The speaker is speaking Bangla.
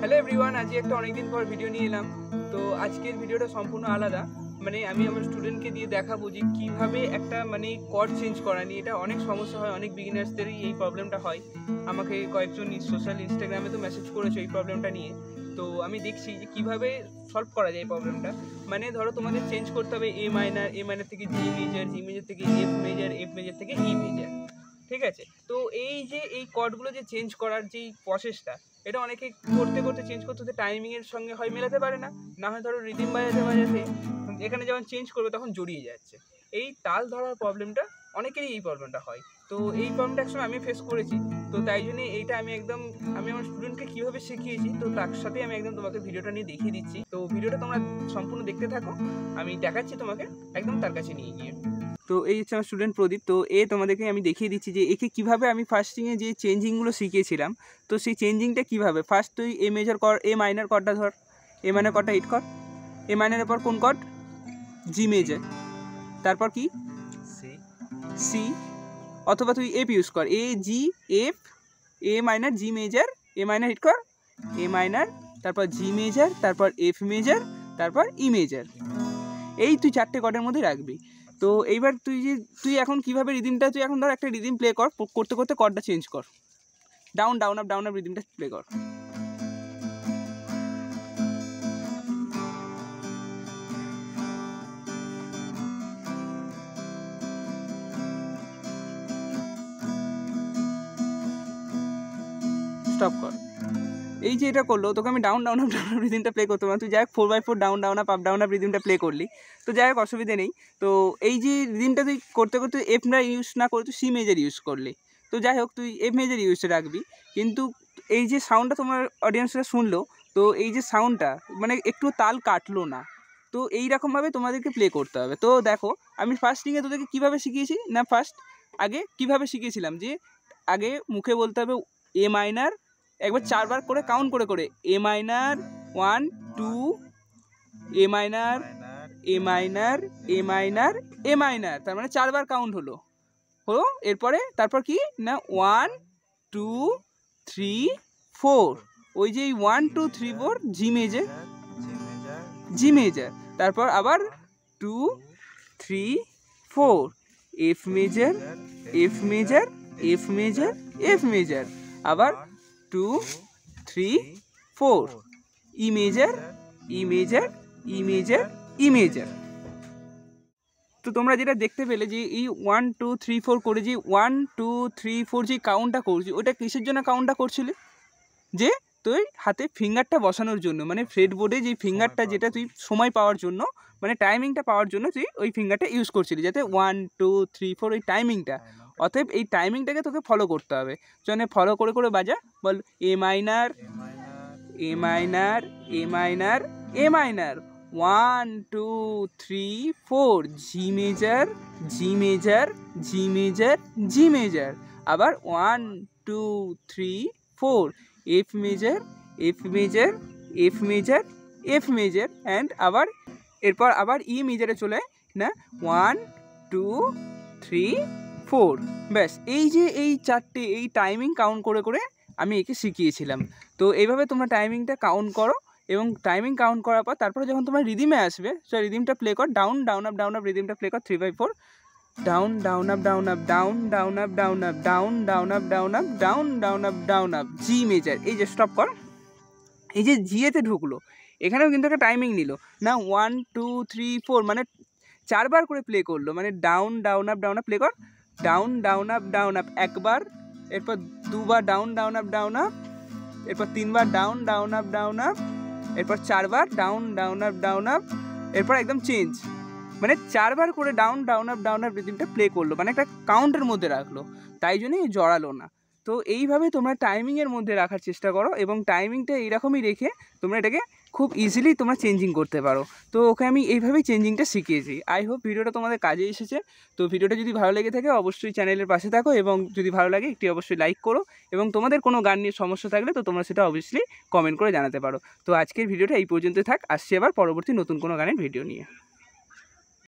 হ্যালো এভরিওয়ান, আজকে একটা অনেকদিন পর ভিডিও নিয়ে এলাম। তো আজকের ভিডিওটা সম্পূর্ণ আলাদা। আমি আমার স্টুডেন্টকে দিয়ে দেখাবো যে কীভাবে একটা কর্ড চেঞ্জ করা নিয়ে। এটা অনেক সমস্যা হয়, অনেক বিগিনার্সদেরই এই প্রবলেমটা হয়। আমাকে কয়েকজন সোশ্যাল ইনস্টাগ্রামে তো মেসেজ করেছে এই প্রবলেমটা নিয়ে। তো আমি দেখছি যে কীভাবে সলভ করা যায় এই প্রবলেমটা। ধরো তোমাদের চেঞ্জ করতে হবে এ মাইনার থেকে জি মেজর থেকে এফ মেজর থেকে ই মেজর, ঠিক আছে? তো এই কর্ডগুলো যে চেঞ্জ করার যেই প্রসেসটা, এটা অনেকে করতে চেঞ্জ করতে টাইমিংয়ের সঙ্গে হয় মেলাতে পারে না, না হয় ধরো রিদিম বাজাতে এখানে যখন চেঞ্জ করবে তখন জড়িয়ে যাচ্ছে। এই তাল ধরার প্রবলেমটা অনেকেরই এই প্রবলেমটা হয়। তো এই প্রবলেমটা একসময় আমি ফেস করেছি। তো তাই জন্য এইটা আমি আমার স্টুডেন্টকে কীভাবে শিখিয়েছি, তো তার সাথে আমি তোমাকে ভিডিওটা নিয়ে দেখিয়ে দিচ্ছি। তো ভিডিওটা তোমরা সম্পূর্ণ দেখতে থাকো, আমি দেখাচ্ছি তোমাকে তার কাছে নিয়ে গিয়ে। তো এই হচ্ছে আমার স্টুডেন্ট প্রদীপ। তো তোমাদেরকে আমি দেখিয়ে দিচ্ছি যে একে কীভাবে আমি ফার্স্টিংয়ে যে চেঞ্জিংগুলো শিখিয়েছিলাম, তো সেই চেঞ্জিংটা কীভাবে। ফার্স্ট তুই এ মেজর কর, এ মাইনার কর্ডটা ধর, এ মাইনার কর্ডটা হিট কর। এ মাইনারের পর কোন কর্ড? জি মেজর। তারপর কি? সি। অথবা তুই এফ ইউজ কর, এ জি এফ, এ মাইনার জি মেজর, এ মাইনার হিট কর, এ মাইনার, তারপর জি মেজর, তারপর এফ মেজর, তারপর ই মেজর। এই তুই চারটে কর্ডের মধ্যে রাখবি। তো এইবার তুই এখন কীভাবে রিদিমটা, তুই এখন ধর একটা রিদিম প্লে কর, করতে করতে কর্ডটা চেঞ্জ কর। ডাউন আপ রিদিমটা প্লে কর। স্টপ কর। এই যে এটা করলো, তোকে আমি ডাউন আপ রিদিমটা প্লে করতে পারবো। তুই যাই হোক 4/4 ডাউন আপ রিদিমটা প্লে করলি, তো যাই হোক অসুবিধে নেই। তো এই যে রিদিমটা তুই করতে করতে এফ না ইউজ না করে তুই সি মেজর ইউজ করলি, তো যাই হোক তুই এফ মেজর ইউজ রাখবি। কিন্তু এই যে সাউন্ডটা তোমার অডিয়েন্সরা শুনলো, তো এই যে সাউন্ডটা একটু তাল কাটলো না। তো এইরকমভাবে তোমাদেরকে প্লে করতে হবে। তো দেখো, আমি ফার্স্টিংয়ে তোদেরকে কীভাবে শিখিয়েছি না, আগে কীভাবে শিখিয়েছিলাম যে আগে মুখে বলতে হবে এ মাইনার, একবার 4 বার করে কাউন্ট করে এ minor 1 2, A minor, A minor, A minor, A minor, তার 4 বার কাউন্ট হলো। এরপরে তারপর কি না 1 2 3 4, ওই যে 1 2 3 4 জি মেজর, তারপর আবার 2 3 4 F major, F major, F major, F major, আবার 2 3 4 ই মেজর, ই মেজর, ই মেজর, ই মেজর। তো তোমরা যেটা দেখতে পেলে যে এই 1 2 3 4 করে যে 1 2 3 4 যে কাউন্টটা করছি, ওটা কিসের জন্য কাউন্টটা করছিলি? যে তুই হাতে ফিঙ্গারটা বসানোর জন্য, ফ্রেড বোর্ডে যে ফিঙ্গারটা, যেটা তুই সময় পাওয়ার জন্য, টাইমিংটা পাওয়ার জন্য তুই ওই ফিঙ্গারটা ইউজ করছিলি, যাতে 1 2 3 4 ওই টাইমিংটা। অতএব এই টাইমিংটাকে তোকে ফলো করতে হবে। ফলো করে বাজা, বল A minor, A minor, A minor, A minor, 1 2 3 4 G major, G major, G major, G major, আবার 1 2 3 4 F major, F major, F major, F major, and এরপর আবার ই মেজরে চলে না 1 2 3 4। ব্যাস, এই যে এই চারটে এই টাইমিং কাউন্ট করে আমি একে শিখিয়েছিলাম। তো এইভাবে তোমরা টাইমিংটা কাউন্ট করো, এবং টাইমিং কাউন্ট করার পর তারপরে যখন তোমার রিদিমে আসবে, সে রিদিমটা প্লে কর, ডাউন আপ রিদিমটা প্লে কর 3/4, ডাউন আপ ডাউন আপ জি মেজর। এই যে স্টপ কর, এই যে জিএতে ঢুকলো, এখানেও কিন্তু একটা টাইমিং নিল না, 1 2 3 4 4 বার করে প্লে করলো, ডাউন আপ প্লে কর, ডাউন আপ একবার, এরপর 2 বার ডাউন আপ, এরপর 3 বার ডাউন আপ, এরপর 4 বার ডাউন আপ, এরপর একদম চেঞ্জ, 4 বার করে ডাউন আপ রিদিমটা প্লে করলো, একটা কাউন্টের মধ্যে রাখলো, তাই জন্যই জড়ালো না। তো এইভাবে তোমরা টাইমিংয়ের মধ্যে রাখার চেষ্টা করো, এবং টাইমিংটা এইরকমই রেখে তোমরা এটাকে খুব ইজিলি তোমরা চেঞ্জিং করতে পারো। তো ওকে আমি এইভাবেই চেঞ্জিংটা শিখিয়েছি। আই হোপ ভিডিওটা তোমাদের কাজে এসেছে। তো ভিডিওটা যদি ভালো লেগে থাকে অবশ্যই চ্যানেলের পাশে থাকো, এবং যদি ভালো লাগে একটি অবশ্যই লাইক করো, এবং তোমাদের কোনো গান নিয়ে সমস্যা থাকলে তো তোমরা সেটা অবশ্যই কমেন্ট করে জানাতে পারো। তো আজকের ভিডিওটা এই পর্যন্ত থাক, আসছি আবার পরবর্তী নতুন কোনো গানের ভিডিও নিয়ে।